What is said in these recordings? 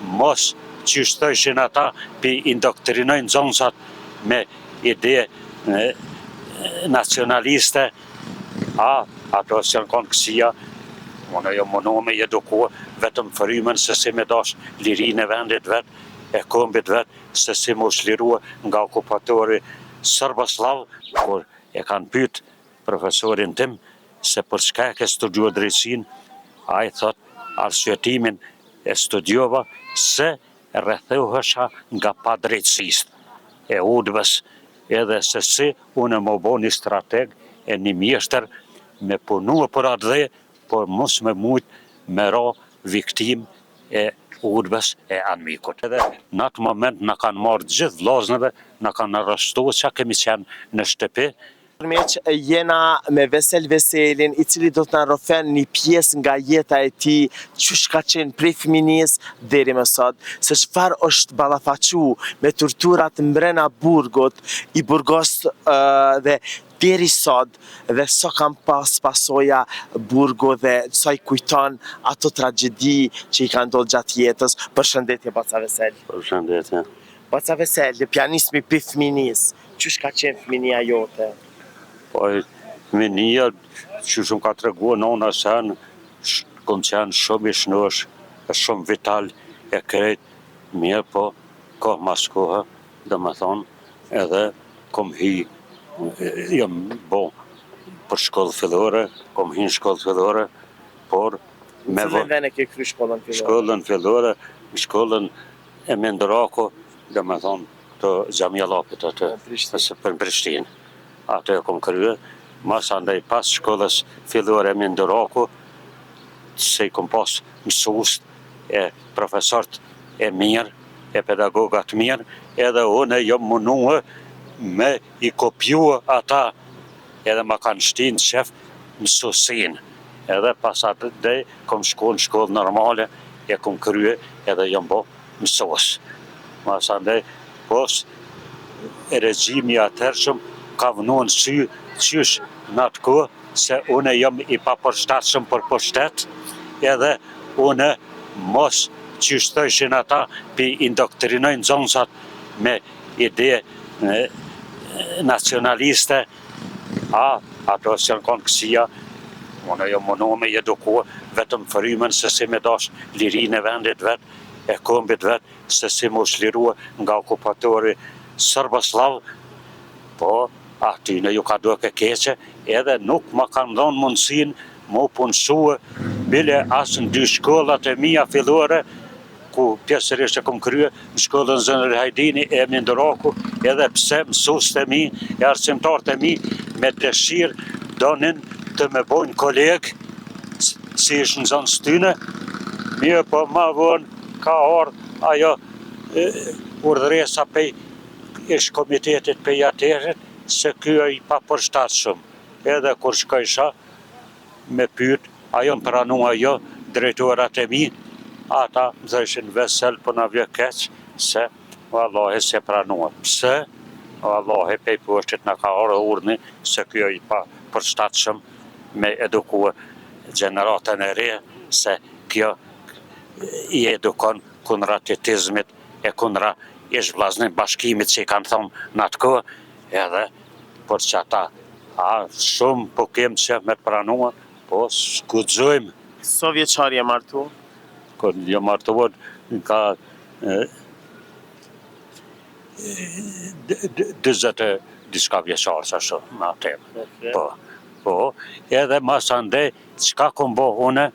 mos që shtojshin ata pi indoktrinojnë zonësat me ide nacionaliste, ato që janë konë kësia, unë jo mënu me edukua vetëm frymen se si me dash lirinë e vendit vetë, e kombit vetë, se si mu shlirua nga okupatori Sërboslav, kur e kanë pyet profesorin tim se për çka e ke studiuar drejtsin, ai thot arsyetimin e studiova se rrethohesha nga padrejtësisë e udhës, edhe se si unë më bo një strateg e një mjeshtër me punua për atë dhe, por mos me mujt me ra viktim e udhës e anmikut. Edhe në atë moment në kanë marrë gjithë vllaznëve, në kanë arrestuar që kemi qenë në shtëpi. Jena me Vesel Veselin, i cili do të na rrofen një pjesë nga jeta e tij, çush ka qenë prej fëminisë deri më sot, se çfarë është ballafaqu me torturat mbrena burgut, i burgos dhe deri sot, dhe so kam pasoja burgu dhe sa i kujton ato tragjedi që i kanë ndodhur gjatë jetës. Përshëndetje Baca Vesel. Përshëndetje. Baca Vesel, pianismi për fëminisë, çush ka qenë fëminia jote? Po, fëminia, që shumë ka të regua nona sen, kënë qenë shumë i shnosh, shumë vital, e krejt, mirë po, kohë mas kohë, dhe me thonë, edhe kom hi, jam bo për shkollë fillore, kom hi në shkollë fillore, por me Cëllën vene ke kry shkollën fillore? Shkollën fillore, shkollën e Mendraku, dhe me thonë, të Xhamia Lapit atë, për Prishtinë. Atë e kom krye, mas andaj pas shkollës fillore e Mendraku, se i kom pas mësues e profesort e mirë, e pedagogat mirë, edhe unë jam munue me i kopjua ata, edhe ma kanë shtinë qef mësuesin. Edhe pas atë dhe kom shku në shkollë normale, e kom krye edhe jam bo mësues. Mas andaj, pos regjimi atërshëm ka vënu në sy qysh në atë kohë, se une jam i papërshtatshëm për pushtet, edhe une mos qysh thëshin ata pi indoktrinojnë zonësat me ide nacionaliste, ato që janë konë kësia, unë jo mënu me edukua vetëm frymen se si me dash lirinë e vendit vetë, e kombit vetë, se si mu shlirua nga okupatori Sërboslav, po atyne ju ka duke keqe, edhe nuk ma kanë dhonë mundësin mu punësue, bile asë në 2 shkollat e mia fillore, ku pjesërisht e kom krye në shkollën Zënër Hajdini e Mendraku, edhe pse mësuesit e mi, e arsimtarët e mi, me dëshirë donin të me bojnë kolegë, si ishë në zonës tyne, mirë po ma vonë ka ardhë ajo urdhresa pej ish komitetit pej atëherët, se kjo i papërshtatshëm. Edhe kur shkojsha me pyet, ajo më pranua jo, drejtorat e mi, ata më thëshin Vesel po na vje keq, se vallahi se pranua. Pse? Vallahi pej poshtit na ka ardhur urdhni se kjo i papërshtatshëm me edukua gjeneratën e re, se kjo i edukon kundra tetizmit e kundra ish vllaznin bashkimit që i kanë thonë në atë kohë, edhe por që ata shumë po kem qef me të pranua, po s'guxojmë. So vjeçar je martu? Kur jo martuar ka 20 diçka vjeçar sa shumë në atë. Po, edhe mas ande, çka kom bo une,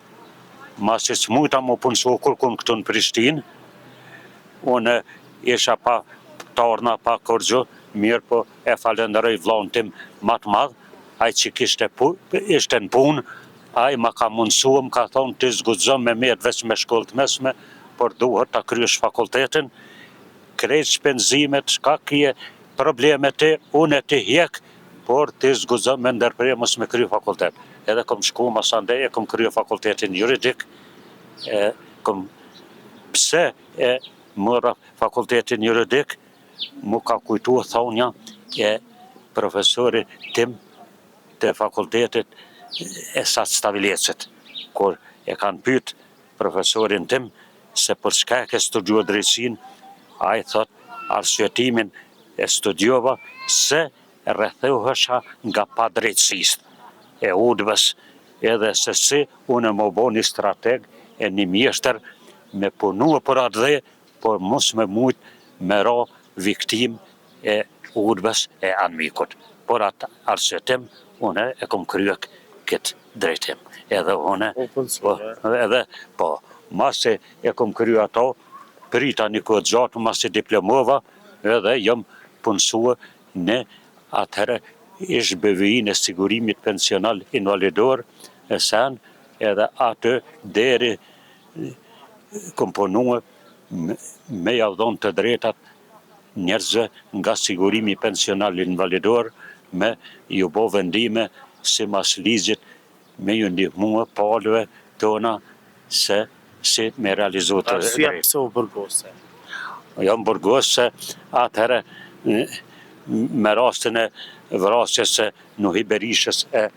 mas që s'mujta mu punësu kur kun këtu në Prishtinë, une isha pa tarna, pa kërgju, mirë po e falenderoj vllaun tim ma të madh, ai që ishte në punë, ai ma ka mundësua, më ka thonë ti zguxon me mirë veç me shkollë të mesme, por duhet ta kryesh fakultetin, krejt shpenzimet, shka kje problemet ti, unë e ti hjek, por ti zguxon me ndërprej mos me krye fakultet. Edhe kom shku mas andej, e kom krye fakultetin juridik, pse e mëra fakultetin juridik, mu ka kujtua thonja e profesori tim të fakultetit e Sat Stavilecit, kur e kanë pyet profesorin tim se për çka e ke studiuar drejtësinë, ai thot arsyetimin e studiova se rrethohesha nga padrejtësisë e udhës, edhe se si unë më bo një strateg e një mjeshtër me punua për atë dhe, por mos me mujtë me ra viktim e udhës e anmikut. Por atë arsyetim, une e kom krye këtë drejtim. Edhe une, masi e kom krye ato, prita një kohë gjatë, masi diplomova, edhe jam punësua në atëherë ish BVI-n e sigurimit pensional invalidor, e sen edhe atë deri kom punua me javdhon të drejtat njerëzve nga sigurimi pensional invalidor, me ju bo vendime si mas ligjit me ju ndihmua palëve tona se si me realizu të drejt. Arsyeja pse u burgose? Jam burgose atëherë me rastin e vrasjes e Nuhi Berishës e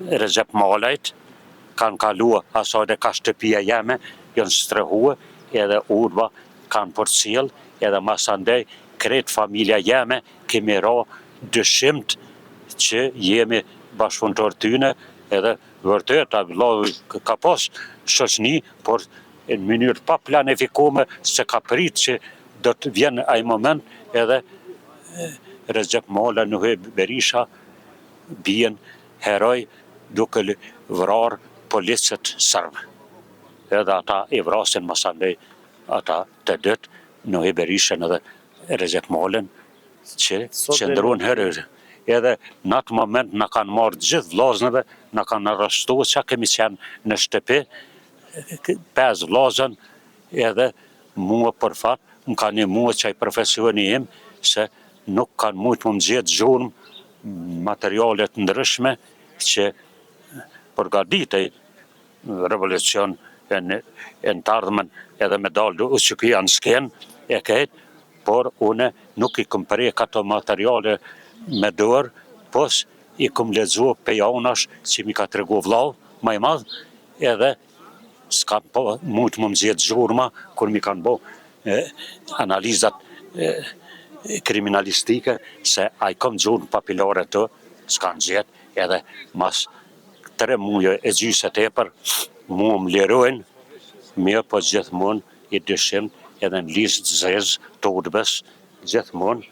Recep Malajt, kanë kalua asaj dhe ka shtëpia jeme, janë strehue, edhe udhva kanë përcjell, edhe masandej krejt familja jeme kemi ra dyshimt që jemi bashkëpunëtor tyne, edhe vërtet ka pas shoqni, por në mënyrë pa planifikume se ka prit që do të vjen ai moment edhe Recep Malaj, Nuhi Berisha bien heroj duke vrar policët sërbë. Edhe ata i vrasin masandej ata të dytë, Nuhi Berishën edhe Recep Malajin, që qëndruan heroj. Edhe në atë moment në kanë marrë gjithë vllaznëve, në kanë arrestu që kemi qenë në shtëpi, 5 vllazën, edhe mua për fat, më ka një mua që i profesioni im, se nuk kanë mujtë më gjetë gjurmë materialet ndryshme që përgatitej revolucion e në të ardhmen edhe me dalë që kjo janë skenë e këtë, por une nuk i këm prek ato materiale me dorë, pos i këm lexu pejanash që mi ka tregu vllau, ma i madh, edhe s'kan po mujtë më gjetë gjurma, kur mi kanë bo analizat kriminalistike, se a i kom gjurmë papilare të, s'kan gjetë, edhe mas 3 muje e gjysë e tepër, mua më lirojnë, mirë po gjithmonë i dyshimt edhe në listë zezë të udhbes, gjithmonë,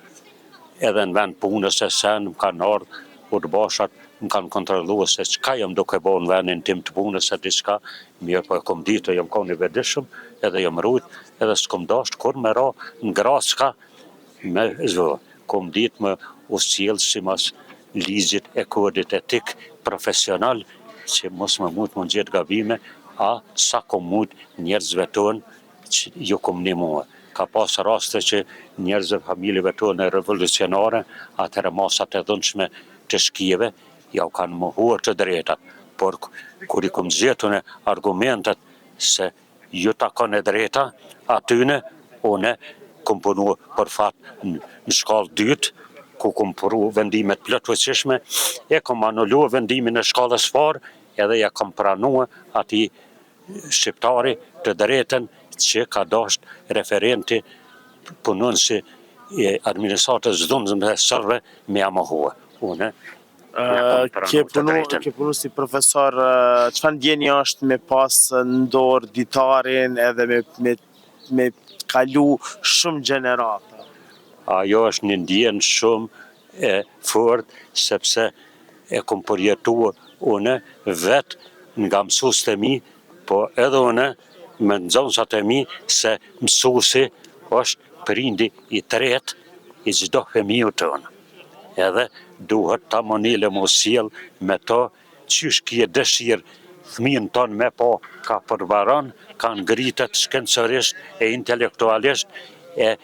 edhe në vend punës e sen më kanë ardhë udhbashat, më kanë kontrolu se qka jam duke bo në vendin tim të punës e diska, mirë po e kom ditë, jam koni vedishëm, edhe jam rujt, edhe s'kom dasht kur me ra në graska me zvo. Kom ditë me uscilë si mas ligjit e kodit etik profesional, që mos më mujtë më gjithë gabime, a sa kom mujtë njerëzve tonë që ju kom një muë. Ka pas raste që njerëzve familjeve tonë e revolucionare, atëre masat e dhunshme të shkive, ja u kanë mohuar të drejtat. Por kur i kom zjetune argumentet se ju takon e drejta, atyne, une kom punu për fat në shkallë dytë, ku kom pru vendimet plotfuqishme, e kom anullu vendimin e shkallës parë, edhe ja kom pranua ati shqiptari të drejten që ka dasht referenti punonësi i administratës dhunëzëm dhe sërve me amohua. Une Ke punu si profesor, çfarë ndjenja është me pas në dorë ditarin edhe me kalu shumë gjenerata? Ajo është një ndjenë shumë e fort, sepse e kom përjetua une vetë nga mësus të mi, po edhe une me nëzonsat e mi se mësusi është prindi i tret i gjdo fëmiju tonë. Edhe duhet ta monile mos sjell me to qysh kje dëshirë fëmijën tonë me po ka përvaron, ka ngritet shkencërisht e intelektualisht e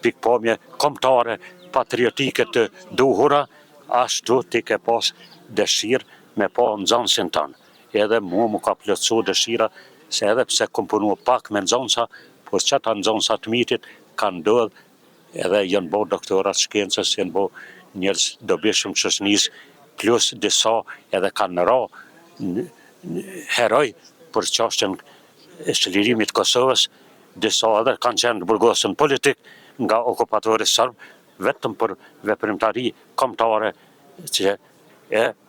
pikpamje kombëtare patriotike të duhura, ashtu ti ke pas dëshirë me po nxënësin tonë. Edhe mua mu ka plotësu dëshira, se edhe pse kom punu pak me nxënësa, po që ata nxënësa të mitit kanë ndodhë, edhe janë bo doktorat shkencës, janë bo njerëz dobishëm shoqënisë, plus disa edhe kanë ra heroj për çështjen e çlirimit të Kosovës, disa edhe kanë qenë burgosën politik nga okupatori serb, vetëm për veprimtari kombëtare që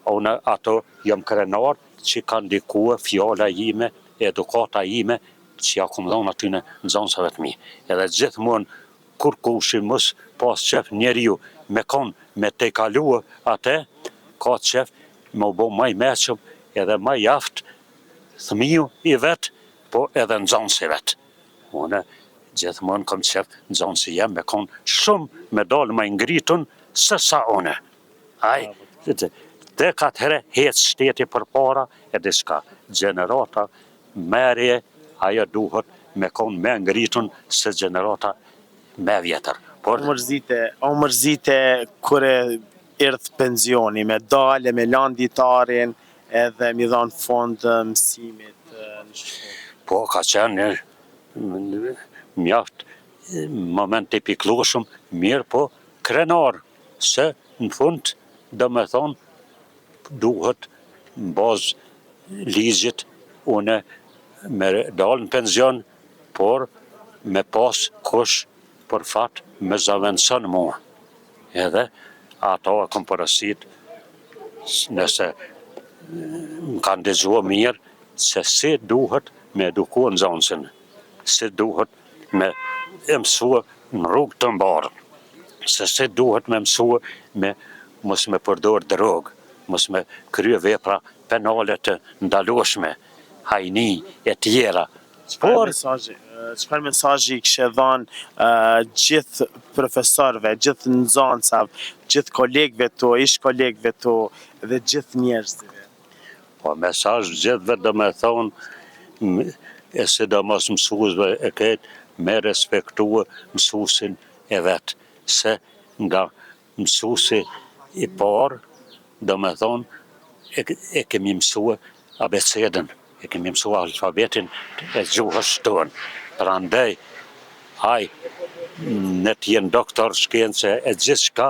unë ato jam krenar që kanë ndikue fjala ime, edukata ime që ja kom dhënë aty në nxënësave të mi. Edhe gjithmonë kur kushi mos pas qef njeriu me kon me te kalua atë, ka qef me u bo maj meqëm edhe maj jaft thëmiju i vetë, po edhe nxënësi vetë. Unë gjithmonë kom qef nxënësi jem me kon shumë me dalë më ngritun se sa une. Aj, dhe katë herë hecë shteti për para e diska gjenerata merje, ajo duhet me kon me ngritun se gjenerata me vjetër. Por O mërzite kure erdh pensioni, me dalë, me lanë ditarin edhe mi dhanë fond mësimit në shkollë. Po, ka qenë mjaft moment e piklushëm, mirë po krenar, se në fund do me thonë duhet në bazë ligjit une me dalë në pension, por me pas kush për fat me zavendëson mua. Edhe ato e kom përësit nëse më kanë dëgjua mirë se si duhet me edukua nxënësin, si duhet me mësua në rrugë të mbarë, se si duhet me mësua me mos me përdor drogë, mos me krye vepra penale të ndalueshme, hajni e tjera. Çfarë mesazhi kishe dhanë gjithë profesorëve, gjithë nxënësave, gjithë kolegëve tu, ish kolegëve tu dhe gjithë njerëzve? Po mesazh gjithëve do me thonë, e sidomos mësuesve e këtë me respektua mësuesin e vetë, se nga mësuesi i parë do me thonë e kemi mësua abecedën, e kemi mësua alfabetin e gjuhës tonë. Prandaj, aj në t'jen doktor shkence e gjithë shka,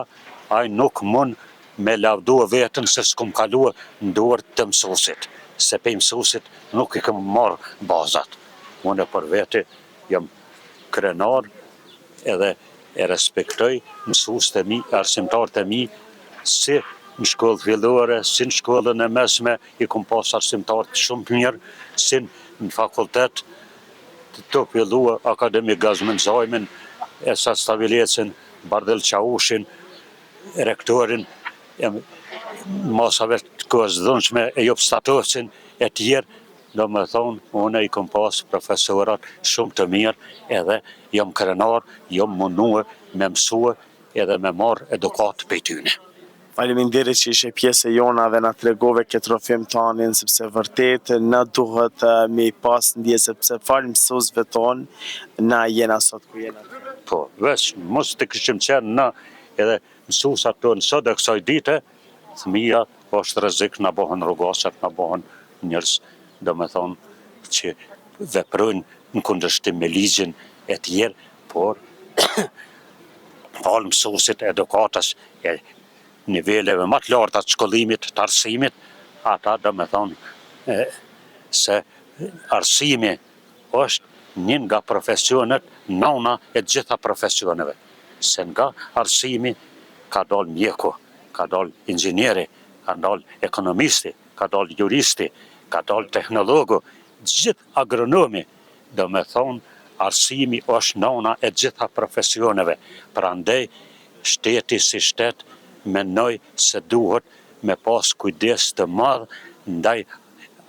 aj nuk mund me lavdua vetën se s'kum kalua në dorë të mësuesit, se pe mësuesit nuk i këm marrë bazat. Unë për vete jam krenar edhe e respektoj mësuesit e mi, arsimtarët e mi, si në shkollë fillore, si në shkollën e mesme, i kum pas arsimtarët shumë mirë, si në fakultet, të pillua Akademi Gazmën Zajmin, Esat Stavilecin, Bardel Qaushin, rektorin, masave të kohës dhënshme e Jop Statovcin e tjerë, do me thonë, une i kom pas profesorat shumë të mirë, edhe jam krenar, jam munue me mësue edhe me marrë edukat për tyne. Faleminderit që ishe pjesë e jona dhe na tregove këtë rrëfim tanin, sepse vërtet na duhet me i pas ndje, sepse falë mësuesve tonë na jena sot ku jena. Po, veç mos të kishim qenë na edhe mësuesat tonë sot e kësaj dite, fëmija është rrezik na bëhen rrugasat, na bëhen njerëz, do me thonë që veprojnë në kundërshtim me ligjin e tjerë, por falë mësuesit edukatës e niveleve më të larta të shkollimit, të arsimit, ata do me thonë se arsimi është një nga profesionet nona e gjitha profesioneve. Se nga arsimi ka dalë mjeku, ka dalë inxhinieri, ka dalë ekonomisti, ka dalë juristi, ka dalë teknologu, gjithë agronomi, do me thonë arsimi është nona e gjitha profesioneve. Prandaj shteti si shtet menoj se duhet me pas kujdes të madh ndaj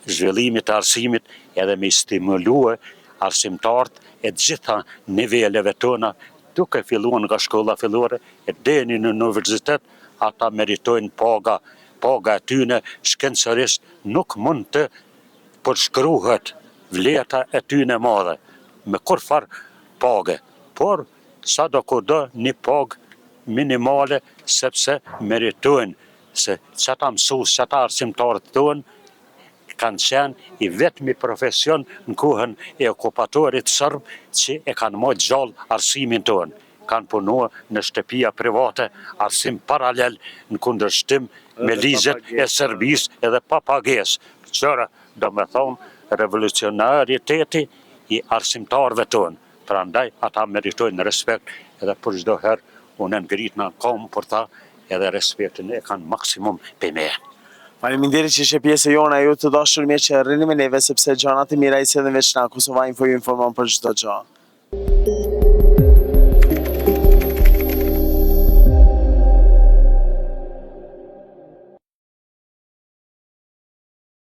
zhvillimit të arsimit edhe me stimulue arsimtarët e gjitha niveleve tona, duke filluar nga shkolla fillore e deri në universitet, ata meritojnë paga e tyne shkencërisht nuk mund të përshkruhet vleta e tyne madhe me kurfar page, por sa do kudo një pagë minimale, sepse meritojnë se qëta mësues, qëta arsimtarët tonë kanë qenë i vetmi profesion në kohën e okupatorit serb që e kanë marrë gjallë arsimin tonë. Kanë punuar në shtëpia private, arsim paralel në kundërshtim me ligjet e Serbisë edhe pa pagesë. Qëra, do me thonë, revolucionariteti i arsimtarëve tonë. Prandaj ata meritojnë respekt edhe për çdo herë unë ngrit në kom për ta edhe respektin e kanë maksimum për me. Faleminderit që ishe pjesë e jona, ju të dashur mirë që rrini me neve sepse gjanat e mira i sjellin veç na. Kosova Info ju informon për çdo gjë.